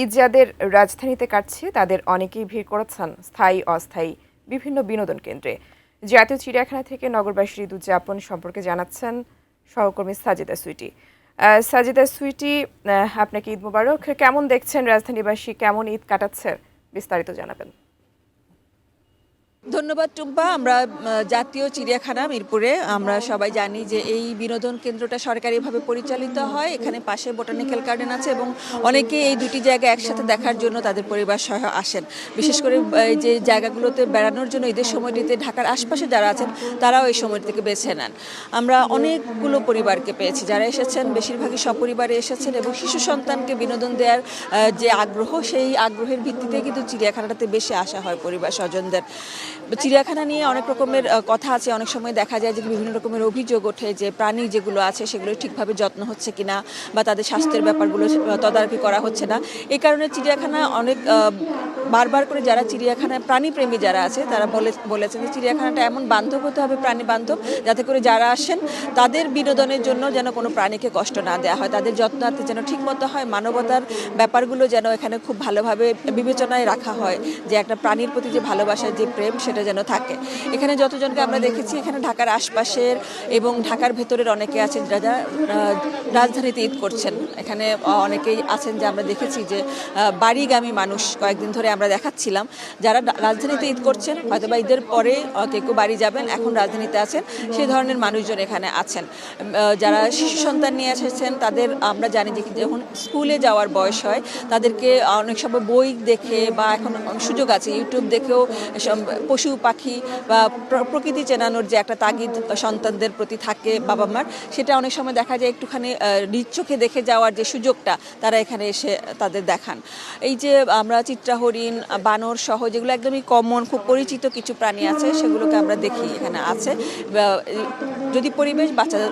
ঈদ যাদের রাজধানীতে কাটছে তাদের অনেকেই ভিড় করেছেন স্থায়ী অস্থায়ী বিভিন্ন বিনোদন কেন্দ্রে। জাতীয় চিড়িয়াখানা থেকে নগরবাসীর ঈদ উদযাপন সম্পর্কে জানাচ্ছেন সহকর্মী সাজিদা সুইটি। সাজিদা সুইটি, আপনাকে ঈদ মোবারক। কেমন দেখছেন রাজধানীবাসী, কেমন ঈদ কাটাচ্ছে, বিস্তারিত জানাবেন। ধন্যবাদ টুম্পা। আমরা জাতীয় চিড়িয়াখানা মিরপুরে আমরা সবাই জানি যে এই বিনোদন কেন্দ্রটা সরকারিভাবে পরিচালিত হয়। এখানে পাশে বোটানিক্যাল গার্ডেন আছে এবং অনেকে এই দুটি জায়গা একসাথে দেখার জন্য তাদের পরিবার সহ আসেন। বিশেষ করে যে জায়গাগুলোতে বেড়ানোর জন্য ঈদের সময়টিতে ঢাকার আশপাশে যারা আছেন তারাও এই সময় থেকে বেছে নেন। আমরা অনেকগুলো পরিবারকে পেয়েছি যারা এসেছেন, বেশিরভাগই সপরিবারে এসেছেন এবং শিশু সন্তানকে বিনোদন দেওয়ার যে আগ্রহ, সেই আগ্রহের ভিত্তিতে কিন্তু চিড়িয়াখানাটাতে বেশি আসা হয় পরিবার স্বজনদের। চিড়িয়াখানা নিয়ে অনেক রকমের কথা আছে। অনেক সময় দেখা যায় যে বিভিন্ন রকমের অভিযোগ ওঠে যে প্রাণী যেগুলো আছে সেগুলো ঠিকভাবে যত্ন হচ্ছে কিনা বা তাদের স্বাস্থ্যের ব্যাপারগুলো তদারকি করা হচ্ছে না। এই কারণে চিড়িয়াখানা অনেক বারবার করে যারা চিড়িয়াখানায় প্রাণীপ্রেমী যারা আছে তারা বলেছেন যে চিড়িয়াখানাটা এমন বান্ধব হতে হবে, প্রাণী বান্ধব, যাতে করে যারা আসেন তাদের বিনোদনের জন্য যেন কোনো প্রাণীকে কষ্ট না দেওয়া হয়, তাদের যত্নার্থে যেন ঠিকমতো হয়, মানবতার ব্যাপারগুলো যেন এখানে খুব ভালোভাবে বিবেচনায় রাখা হয়, যে একটা প্রাণীর প্রতি যে ভালোবাসার যে প্রেম সেটা যেন থাকে। এখানে যতজনকে আমরা দেখেছি এখানে ঢাকার আশপাশের এবং ঢাকার ভেতরের অনেকে আছেন যারা রাজধানীতে ঈদ করছেন। এখানে অনেকেই আছেন যে আমরা দেখেছি যে বাড়িগামী মানুষ কয়েকদিন ধরে আমরা দেখাচ্ছিলাম যারা রাজধানীতে ঈদ করছেন, হয়তো বা ঈদের পরে কেউ বাড়ি যাবেন, এখন রাজধানীতে আছেন, সেই ধরনের মানুষজন এখানে আছেন। যারা শিশু সন্তান নিয়ে এসেছেন তাদের আমরা জানি যে যখন স্কুলে যাওয়ার বয়স হয় তাদেরকে অনেক সময় বই দেখে বা এখন সুযোগ আছে ইউটিউব দেখেও পশু পাখি বা প্রকৃতি চেনানোর যে একটা তাগিদ সন্তানদের প্রতি থাকে বাবা মার, সেটা অনেক সময় দেখা যায় একটুখানি নিজ চোখে দেখে যাওয়ার যে সুযোগটা তারা এখানে এসে তাদের দেখান। এই যে আমরা চিত্রা হরিণ, বানর সহ যেগুলো একদমই কমন, খুব পরিচিত কিছু প্রাণী আছে সেগুলোকে আমরা দেখি এখানে আছে। যদি পরিবেশ বাঁচার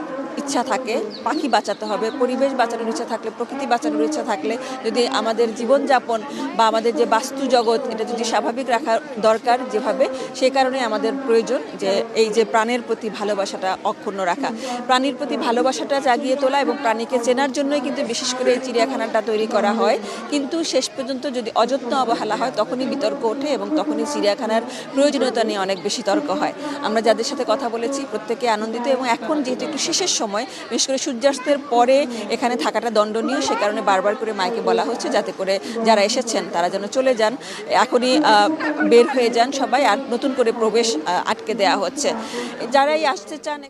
ইচ্ছা থাকে, পাখি বাঁচাতে হবে, পরিবেশ বাঁচানোর ইচ্ছা থাকলে, প্রকৃতি বাঁচানোর ইচ্ছা থাকলে, যদি আমাদের জীবনযাপন বা আমাদের যে বাস্তু জগৎ এটা যদি স্বাভাবিক রাখা দরকার যেভাবে, সেই কারণে আমাদের প্রয়োজন যে এই যে প্রাণের প্রতি ভালোবাসাটা অক্ষুণ্ণ রাখা, প্রাণীর প্রতি ভালোবাসাটা জাগিয়ে তোলা এবং প্রাণীকে চেনার জন্যই কিন্তু বিশেষ করে এই চিড়িয়াখানাটা তৈরি করা হয়। কিন্তু শেষ পর্যন্ত যদি অযত্ন অবহেলা হয় তখনই বিতর্ক ওঠে এবং তখনই চিড়িয়াখানার প্রয়োজনীয়তা নিয়ে অনেক বেশি তর্ক হয়। আমরা যাদের সাথে কথা বলেছি প্রত্যেকে আনন্দিত এবং এখন যেহেতু একটু শেষের সময়, বিশেষ করে সূর্যাস্তের পরে এখানে থাকাটা দণ্ডনীয়, সে কারণে বারবার করে মাইকে বলা হচ্ছে যাতে করে যারা এসেছেন তারা যেন চলে যান, এখনই বের হয়ে যান সবাই, আর নতুন করে প্রবেশ আটকে দেওয়া হচ্ছে। যারাই আসতে চান